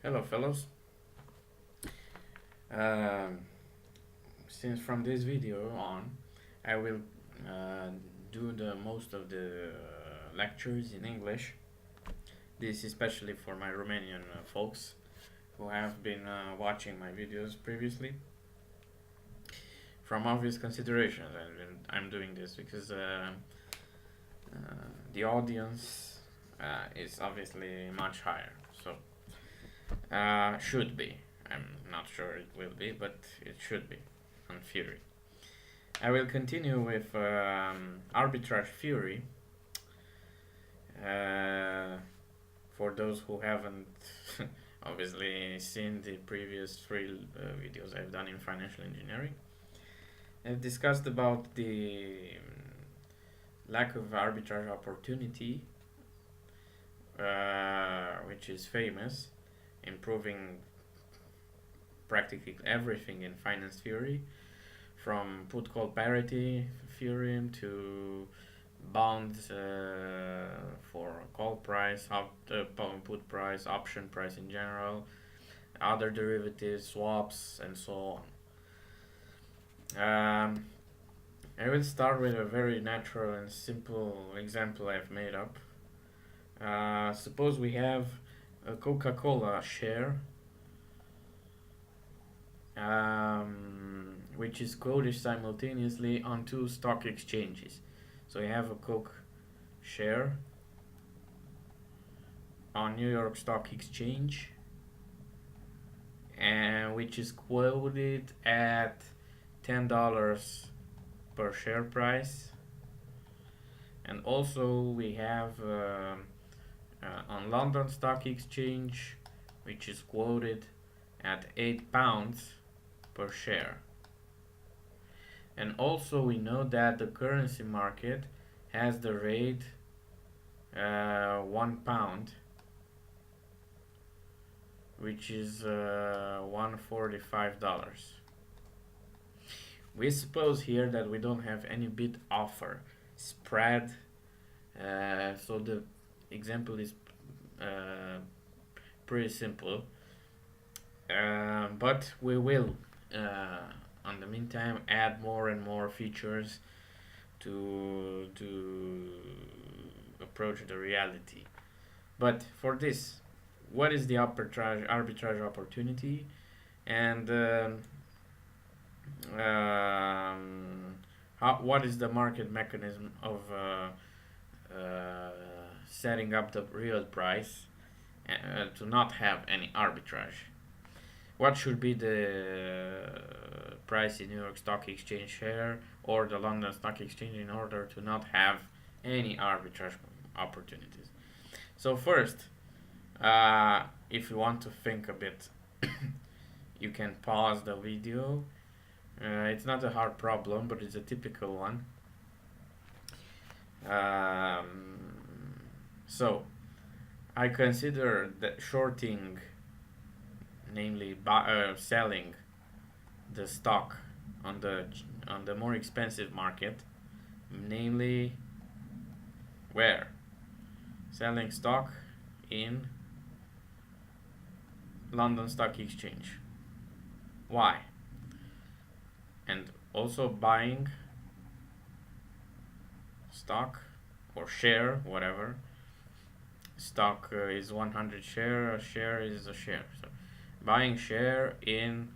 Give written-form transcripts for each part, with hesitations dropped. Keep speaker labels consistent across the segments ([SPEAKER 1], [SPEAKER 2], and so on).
[SPEAKER 1] Hello, fellows. Um, since from this video on, I will uh, do the most of the lectures in English. This is especially for my Romanian folks who have been watching my videos previously. From obvious considerations, I'm doing this because the audience is obviously much higher. So should be. I'm not sure it will be, but it should be on theory. I will continue with arbitrage theory. For those who haven't obviously seen the previous three videos I've done in financial engineering, I've discussed about the lack of arbitrage opportunity, which is famous, improving practically everything in finance theory, from put call parity theorem to bonds for call price, put price, option price in general, other derivatives, swaps, and so on. I will start with a very natural and simple example I've made up. Suppose we have a Coca-Cola share, which is quoted simultaneously on two stock exchanges. So you have a Coke share on New York Stock Exchange, and which is quoted at $10 per share price. And also we have on London Stock Exchange, which is quoted at £8 per share. And also we know that the currency market has the rate £1, which is $145. We suppose here that we don't have any bid offer spread, so the example is pretty simple, but we will on the meantime add more and more features to approach the reality. But for this, what is the arbitrage opportunity, and what is the market mechanism of setting up the real price to not have any arbitrage? What should be the price in New York Stock Exchange share or the London Stock Exchange in order to not have any arbitrage opportunities? So first, if you want to think a bit, you can pause the video. It's not a hard problem, but it's a typical one. So I consider that shorting, namely selling the stock on the more expensive market, namely where selling stock in London Stock Exchange. Why? And also buying stock or share, whatever. Stock is 100 share, a share is a share. So buying share in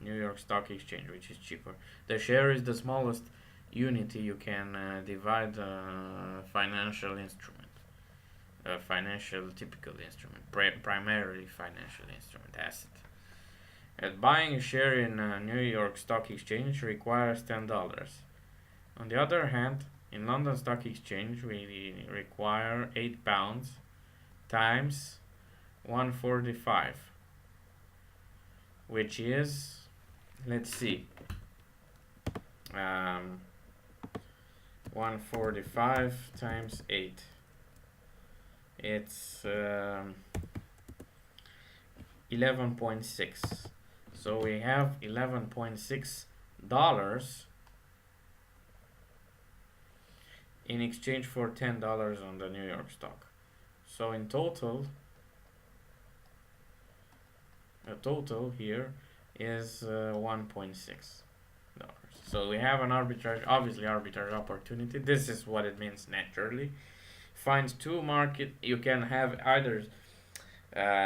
[SPEAKER 1] New York Stock Exchange, which is cheaper. The share is the smallest unity you can divide a financial instrument, a financial typical instrument, primarily financial instrument asset. And buying a share in New York Stock Exchange requires $10. On the other hand, in London Stock Exchange, we require £8 times 145, which is, let's see, 145 times 8. It's 11.6. So we have $11.6 in exchange for $10 on the New York stock. So in total, total here is $1.6. So we have an arbitrage, obviously arbitrage opportunity. This is what it means naturally. Finds two market. You can have either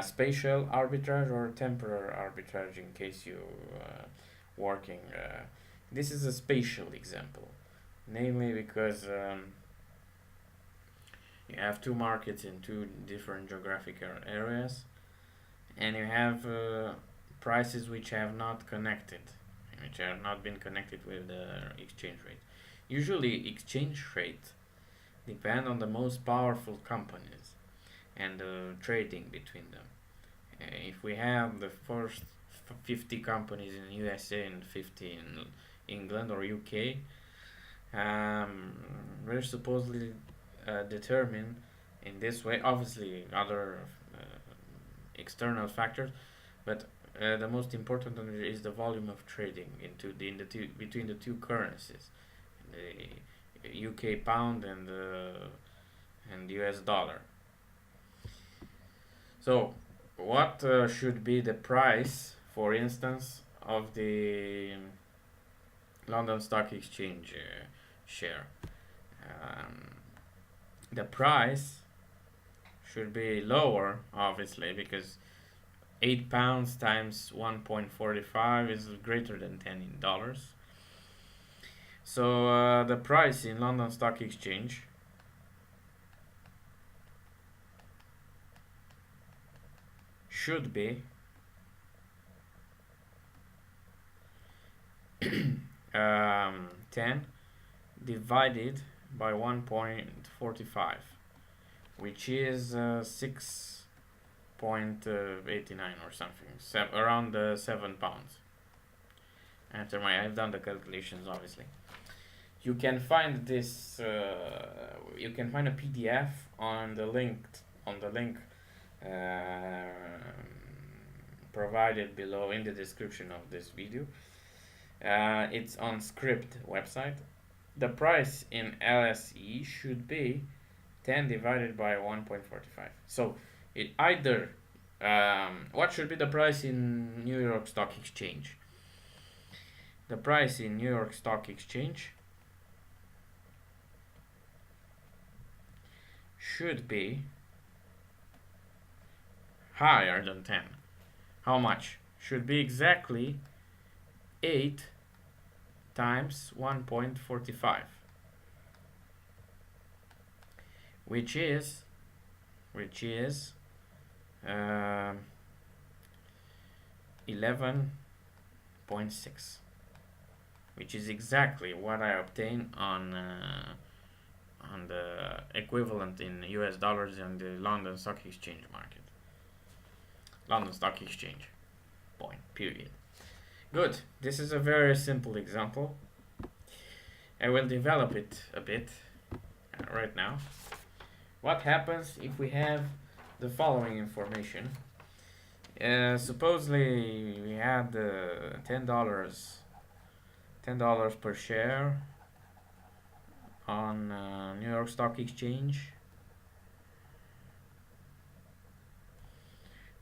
[SPEAKER 1] spatial arbitrage or temporal arbitrage in case you working. This is a spatial example, namely because you have two markets in two different geographical areas, and you have prices which have not connected, which have not been connected with the exchange rate. Usually, exchange rate depend on the most powerful companies and the trading between them. If we have the first 50 companies in USA and 50 in England or UK, we're supposedly determined in this way. Obviously, other external factors, but the most important one is the volume of trading between the two currencies, the UK pound and US dollar. So, what should be the price, for instance, of the London Stock Exchange share? The price should be lower, obviously, because £8 times 1.45 is greater than $10. So the price in London Stock Exchange should be 10 divided by 1.45, which is 6.89 or something, around £7. I've done the calculations, obviously. You can find this. You can find a PDF on the link provided below in the description of this video. It's on Script website. The price in LSE should be 10 divided by 1.45. So it either what should be the price in New York Stock Exchange? The price in New York Stock Exchange should be higher than 10. How much? Should be exactly 8 times 1.45, which is 11.6, which is exactly what I obtained on the equivalent in US dollars in the London Stock Exchange market. London Stock Exchange. Point. Period. Good. This is a very simple example. I will develop it a bit right now. What happens if we have the following information? Supposedly we had $10 per share on New York Stock Exchange,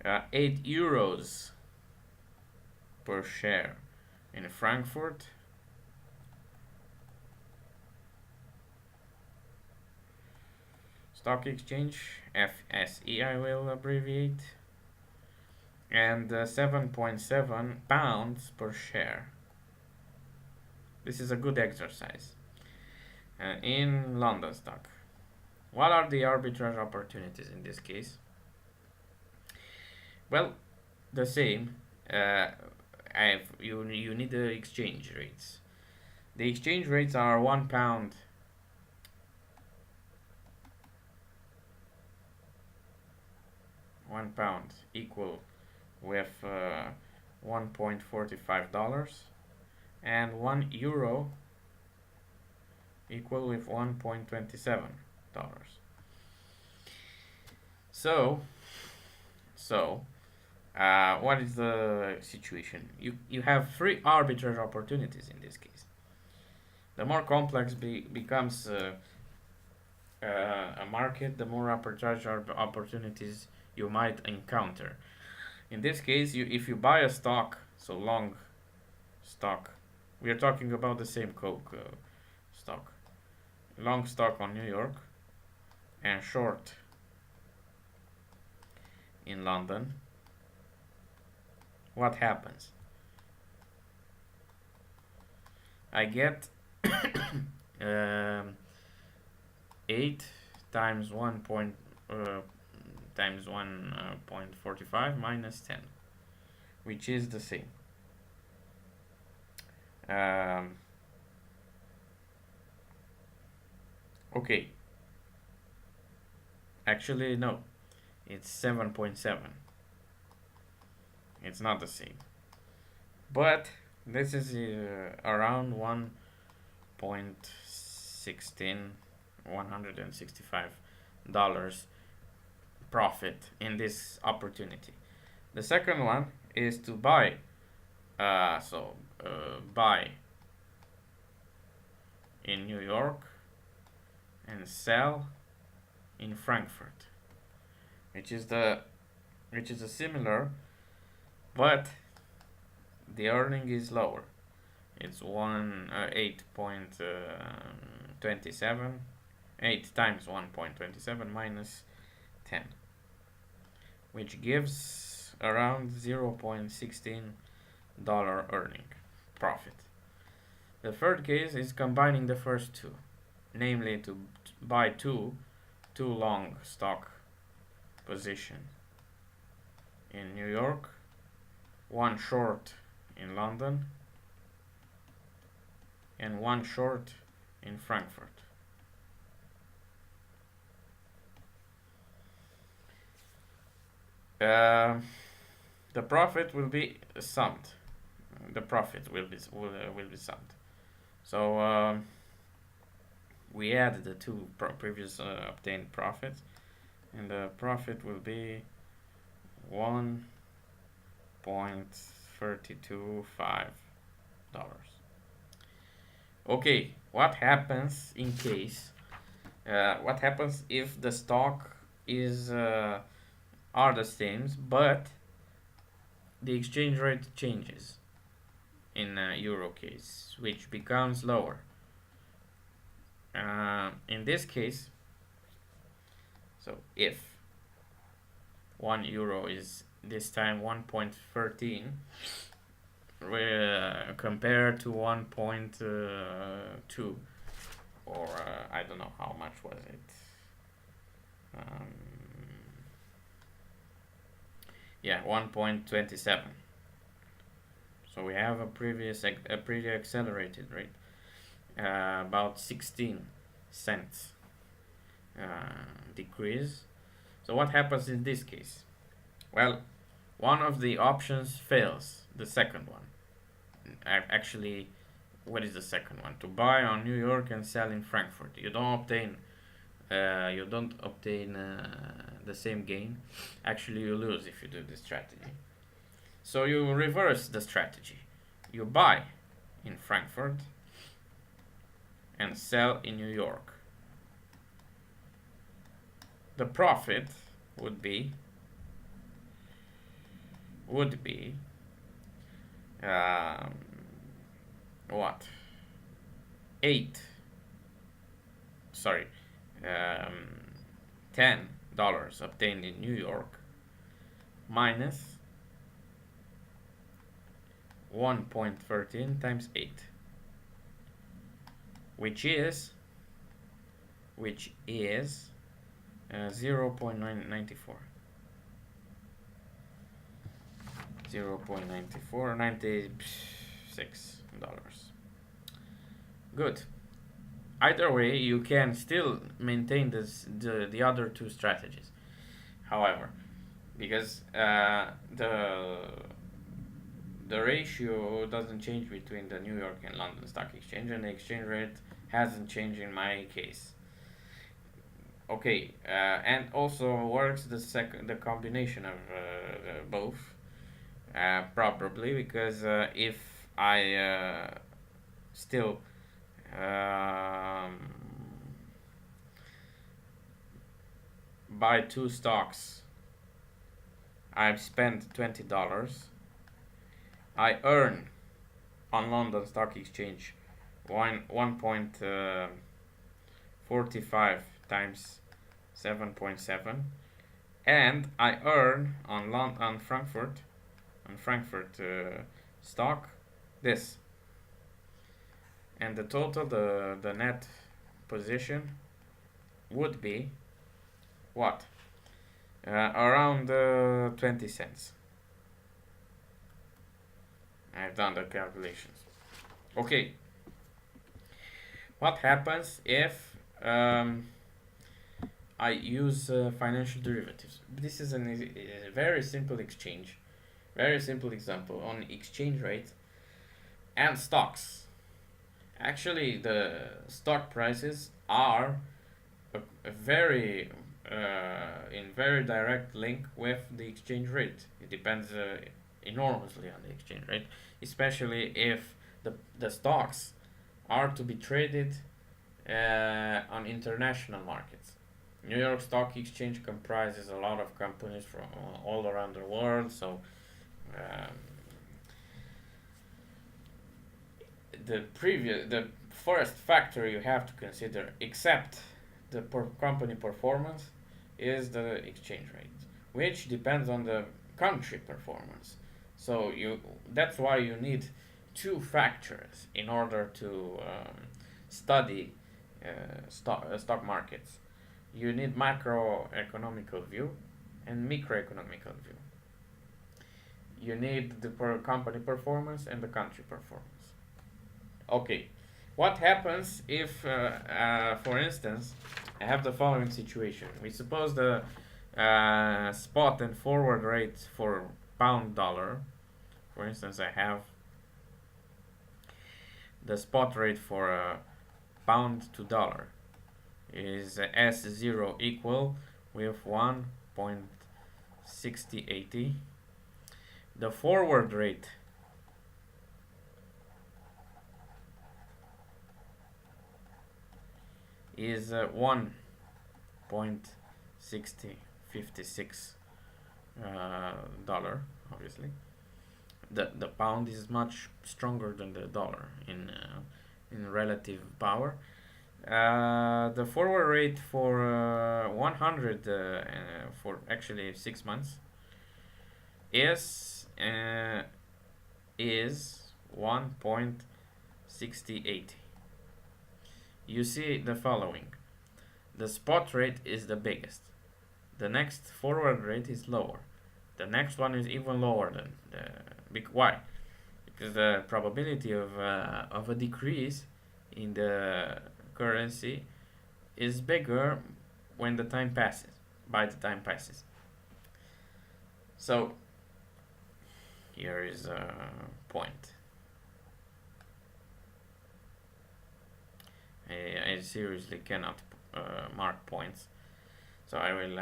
[SPEAKER 1] 8 euros per share in Frankfurt, Stock Exchange, FSE I will abbreviate, and 7.7 pounds per share. This is a good exercise. In London stock, what are the arbitrage opportunities in this case? Well, the same. You need the exchange rates. The exchange rates are £1 equal with $1.45, and €1 equal with $1.27. So what is the situation? You have three arbitrage opportunities in this case. The more complex becomes a market, the more arbitrage opportunities you might encounter. In this case, if you buy a stock, so long stock, we are talking about the same Coke stock, long stock on New York and short in London, what happens? I get 8 times 1.45 minus 10, which is the same. Okay, actually no, it's 7.7. It's not the same, but this is around 1.16 $165 profit in this opportunity. The second one is to buy buy in New York and sell in Frankfurt, which is a similar, but the earning is lower. It's 8.27, 8 times 1.27 minus 10, which gives around $0.16 earning profit. The third case is combining the first two, namely to buy two long stock position in New York, one short in London, and one short in Frankfurt. The profit will be summed. The profit will be summed. So we add the two previous obtained profits, and the profit will be $1.325. Okay, what happens in case? What happens if the stock is are the same, but the exchange rate changes in euro case, which becomes lower? In this case, so if 1 euro is this time 1.13 compared to 1.2, or I don't know how much was it. Yeah, 1.27. So we have a pretty accelerated rate, about 16 cents decrease. So what happens in this case? Well, one of the options fails. The second one, actually, what is the second one? To buy on New York and sell in Frankfurt. You don't obtain the same gain. Actually, you lose if you do this strategy. So you reverse the strategy. You buy in Frankfurt and sell in New York. The profit would be what? 8 sorry $10 obtained in New York minus 1.13 times 8, which is 0.94 $96. Good. Either way, you can still maintain the other two strategies. However, because the ratio doesn't change between the New York and London Stock Exchange, and the exchange rate hasn't changed in my case. Okay, and also works the combination of both properly, because if I still buy two stocks, I've spent $20. I earn on London Stock Exchange 1.45 times 7.7, and I earn on Frankfurt stock this, and the total, the net position would be what? Around 20 cents. I've done the calculations. Okay, what happens if I use financial derivatives? This is a very simple exchange, very simple example on exchange rate and stocks. Actually, the stock prices are a very in very direct link with the exchange rate. It depends enormously on the exchange rate, especially if the stocks are to be traded on international markets. New York Stock Exchange comprises a lot of companies from all around the world, so um, the first factor you have to consider, except the company performance, is the exchange rate, which depends on the country performance. So that's why you need two factors in order to study stock markets. You need macroeconomical view and microeconomical view. You need the company performance and the country performance. Okay, what happens if, for instance, I have the following situation? We suppose the spot and forward rate for pound dollar. For instance, I have the spot rate for pound to dollar is S0 equal with 1.6080. The forward rate is 1.6056 dollar. Obviously, the pound is much stronger than the dollar in relative power. The forward rate for 100 for actually 6 months is 1.6080. You see the following: the spot rate is the biggest, the next forward rate is lower, the next one is even lower than the big. Why? Because the probability of a decrease in the currency is bigger when the time passes, by the time passes. So here is a point. I seriously cannot mark points, so I will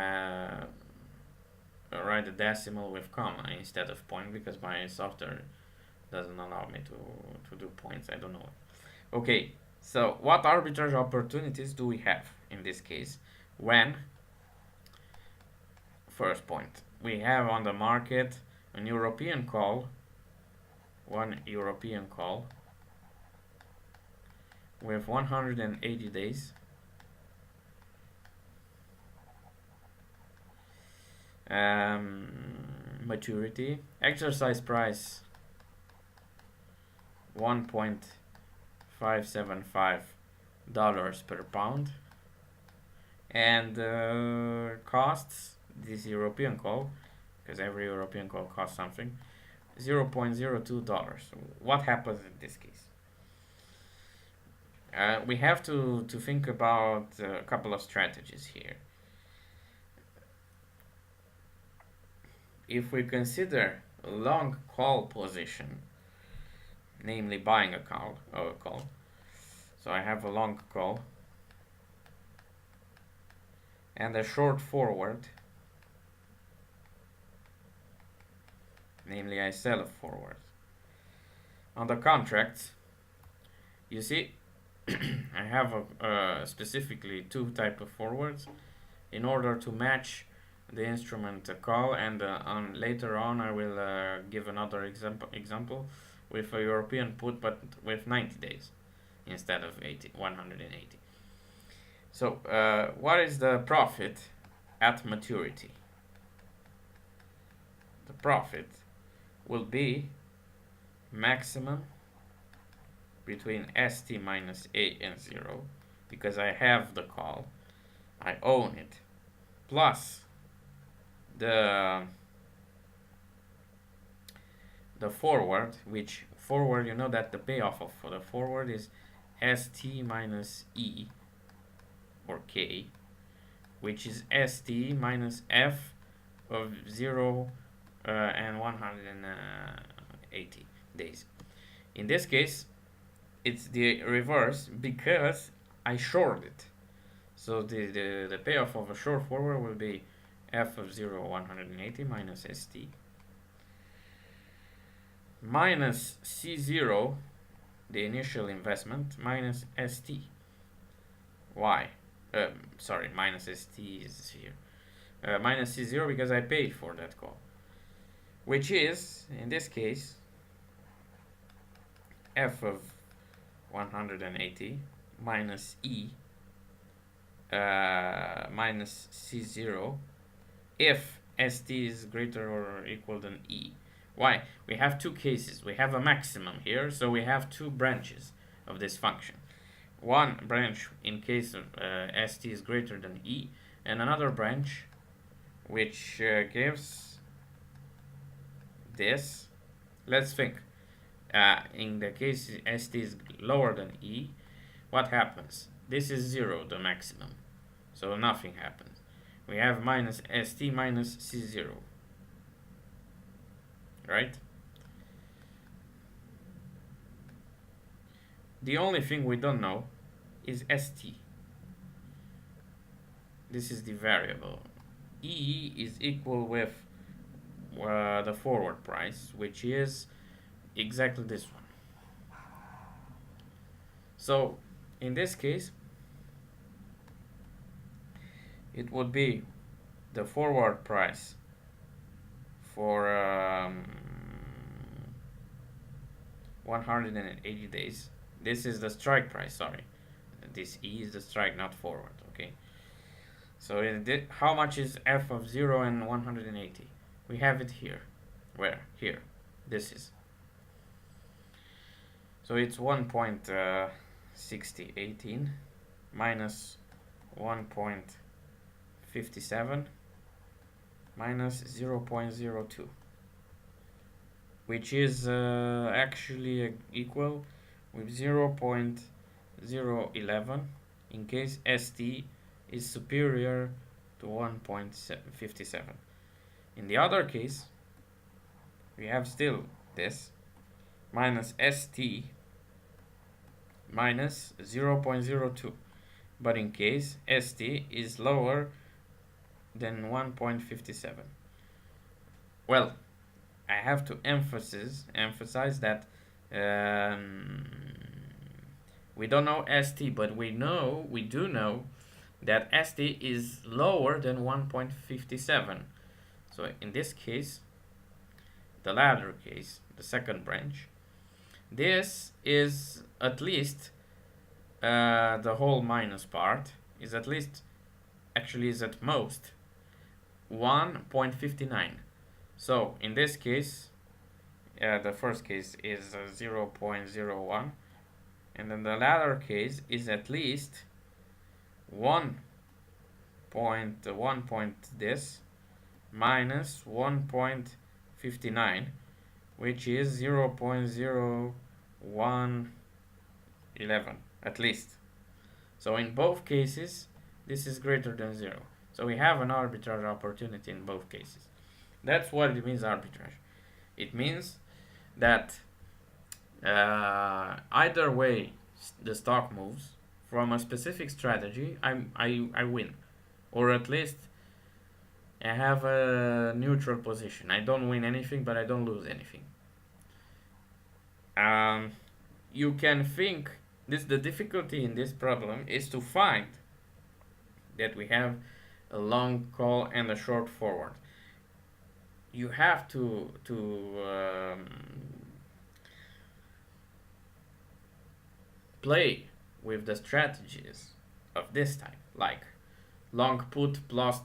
[SPEAKER 1] write a decimal with comma instead of point, because my software doesn't allow me to do points. I don't know. Okay, so what arbitrage opportunities do we have in this case? When, first point, we have on the market one European call with 180 days, maturity, exercise price $1.575 per pound, and costs, this European call, because every European call costs something, $0.02. What happens in this case? We have to think about a couple of strategies here. If we consider a long call position, namely buying a call, so I have a long call and a short forward, namely I sell a forward. On the contracts, you see, I have specifically two type of forwards in order to match the instrument call, and later on I will give another example with a European put, but with 90 days instead of 180. So what is the profit at maturity? The profit will be maximum between st minus a and 0, because I have the call, I own it, plus the forward, which forward, you know that the payoff of for the forward is st minus e or k, which is st minus f of 0 and 180 days. In this case, it's the reverse because I short it. So the payoff of a short forward will be f of 0, 180 minus st minus c0, the initial investment, minus st. Why? Sorry, minus st is here. Minus c0 because I paid for that call, which is, in this case, f of 180 minus e minus c0 if st is greater or equal than e. Why? We have two cases. We have a maximum here, so we have two branches of this function. One branch in case of st is greater than e, and another branch which gives this. Let's think. In the case st is lower than e, what happens? This is 0, the maximum, so nothing happens. We have minus st minus c0, right? The only thing we don't know is st. This is the variable. E is equal with the forward price, which is exactly this one. So in this case, it would be the forward price for 180 days. This is the strike price, sorry. This E is the strike, not forward, okay? So how much is f of 0 and 180? We have it here. Where? Here. This is. So it's 1.6018 minus 1.57 minus 0.02, which is actually equal with 0.011 in case st is superior to 1.57. In the other case, we have still this minus st minus 0.02, but in case st is lower than 1.57. Well, I have to emphasize that we don't know st, but we do know that st is lower than 1.57. So in this case, the latter case, the second branch, this is at least the whole minus part is at least, actually is at most 1.59. So in this case, the first case is 0.01, and then the latter case is at least 1 point this minus 1.59, which is 0.0111 at least. So in both cases, this is greater than 0. So we have an arbitrage opportunity in both cases. That's what it means, arbitrage. It means that either way the stock moves, from a specific strategy, I win, or at least I have a neutral position. I don't win anything, but I don't lose anything. You can think the difficulty in this problem is to find that we have a long call and a short forward. You have to play with the strategies of this type, like long put plus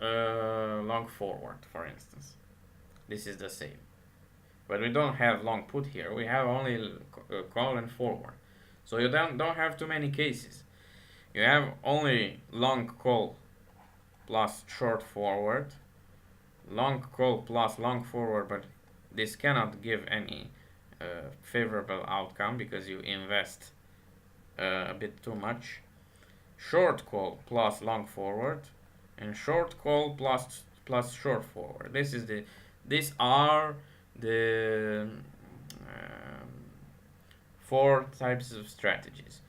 [SPEAKER 1] long forward, for instance. This is the same, but we don't have long put here. We have only call and forward, so you don't have too many cases. You have only long call plus short forward, long call plus long forward, but this cannot give any favorable outcome because you invest a bit too much. Short call plus long forward, and short call plus short forward. These are the four types of strategies.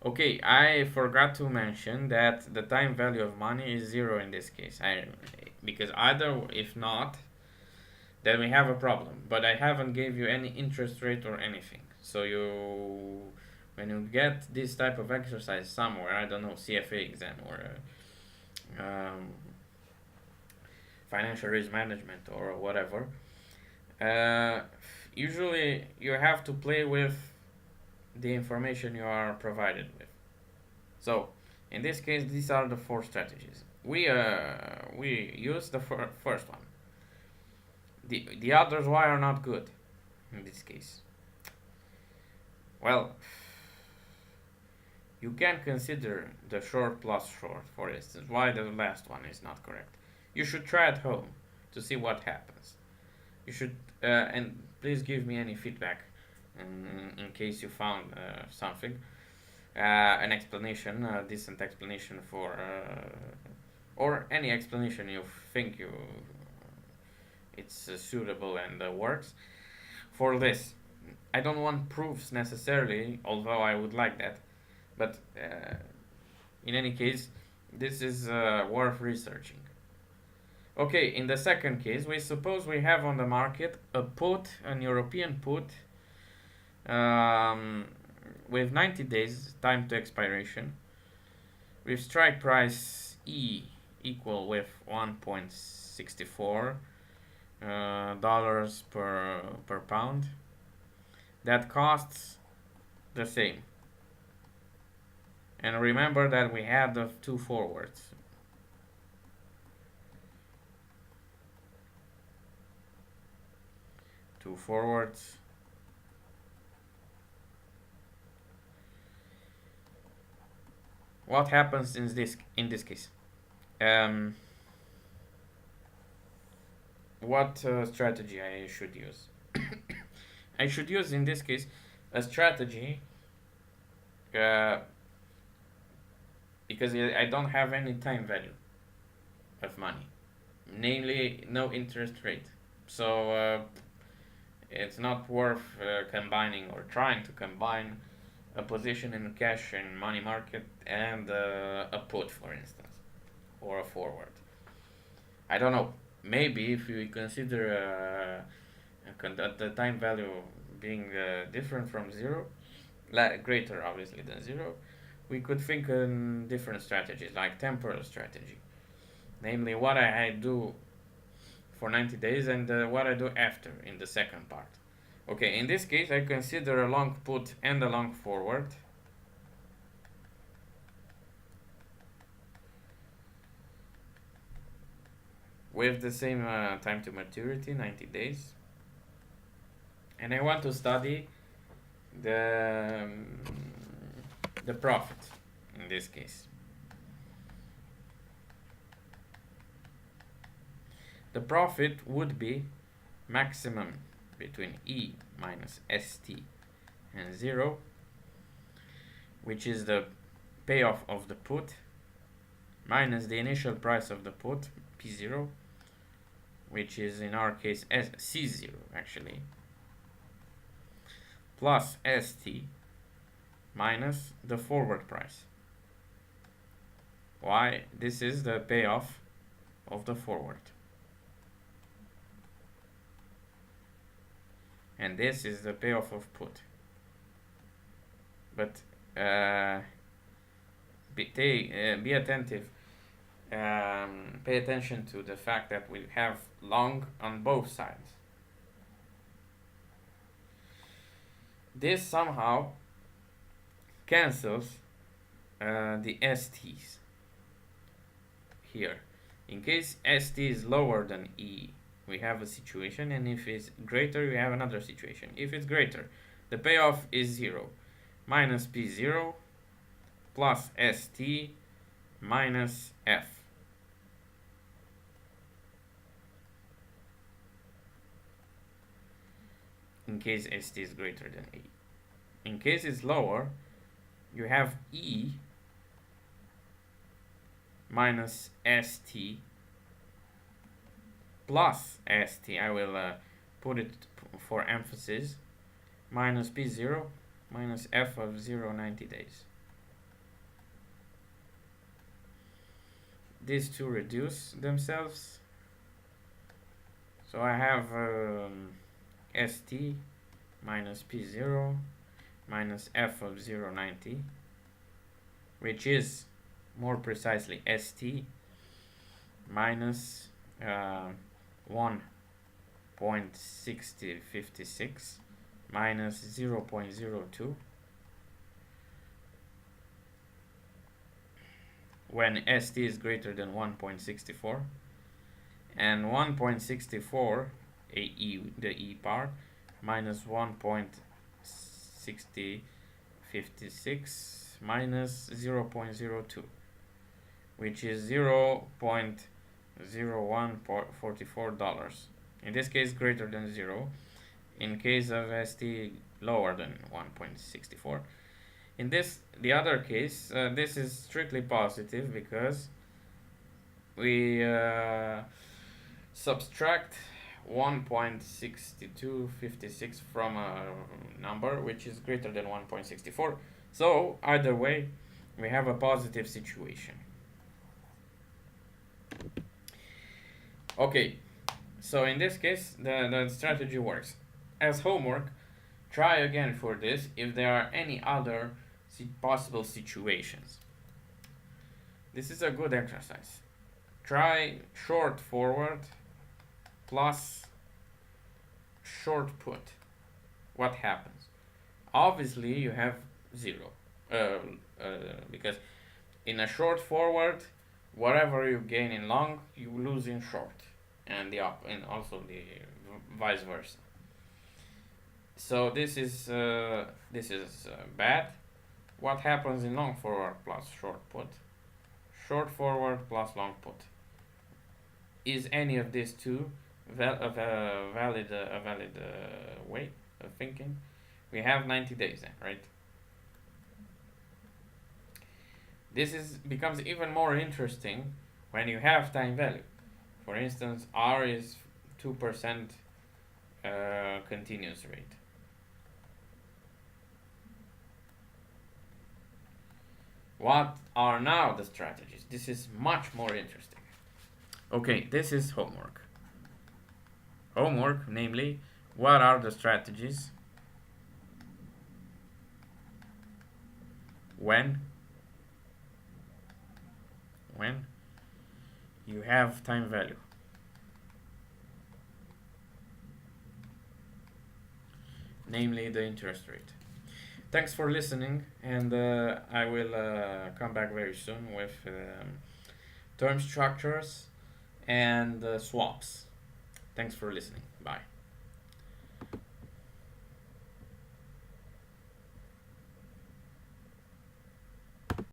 [SPEAKER 1] Okay, I forgot to mention that the time value of money is zero in this case. Because either if not, then we have a problem. But I haven't gave you any interest rate or anything. So when you get this type of exercise somewhere, I don't know, CFA exam or financial risk management or whatever, usually you have to play with the information you are provided with. So in this case, these are the four strategies. We use the first one. The others, why are not good in this case? Well, you can consider the short plus short, for instance. Why the last one is not correct? You should try at home to see what happens. You should and please give me any feedback in case you found something, an explanation, a decent explanation for, or any explanation you think it's suitable and works for this. I don't want proofs necessarily, although I would like that, but in any case, this is worth researching. Okay, in the second case, we suppose we have on the market a put, an European put, with 90 days time to expiration, with strike price E equal with 1.64 dollars per pound. That costs the same. And remember that we had the two forwards. Two forwards. What happens in this case? What strategy I should use? I should use in this case a strategy because I don't have any time value of money, namely no interest rate. So it's not worth combining or trying to combine a position in cash and money market and a put, for instance, or a forward. I don't know. Maybe if you consider the time value being different from zero, greater obviously than zero, we could think in different strategies like temporal strategy, namely what I do for 90 days and what I do after in the second part. Okay, in this case I consider a long put and a long forward. With the same time to maturity, 90 days. And I want to study the profit in this case. The profit would be maximum between E minus ST and 0, which is the payoff of the put, minus the initial price of the put, P0, which is in our case C0 actually, plus ST minus the forward price. Why? This is the payoff of the forward. And this is the payoff of put. But be attentive. pay attention to the fact that we have long on both sides. This somehow cancels the STs here. In case ST is lower than E, we have a situation, and if it's greater, we have another situation. If it's greater, the payoff is 0 minus P0 plus ST minus F. In case ST is greater than E. In case it's lower, you have E minus ST plus ST. I will put it for emphasis. Minus P0 minus F of 0, 90 days. These two reduce themselves. So I have ST minus P0 minus F of 0, 90, which is more precisely ST minus 1.6056 minus 0.02 when ST is greater than 1.64, and 1.64 AE, the E part, minus 1.6056 minus 0.02, which is $0.0144. In this case, greater than 0. In case of ST, lower than 1.64. In the other case, this is strictly positive because we subtract 1.6256 from a number which is greater than 1.64. So either way, we have a positive situation. Okay, so in this case, the strategy works. As homework, try again for this if there are any other possible situations. This is a good exercise. Try short forward plus short put. What happens? Obviously, you have 0 because in a short forward, whatever you gain in long, you lose in short, and also the vice versa. So this is bad. What happens in long forward plus short put? Short forward plus long put. Is any of these two a valid way of thinking? We have 90 days then, right? This becomes even more interesting when you have time value. For instance, R is 2% continuous rate. What are now the strategies? This is much more interesting. Okay, this is homework. Homework, namely, what are the strategies when you have time value? Namely, the interest rate. Thanks for listening, and I will come back very soon with term structures and swaps. Thanks for listening. Bye.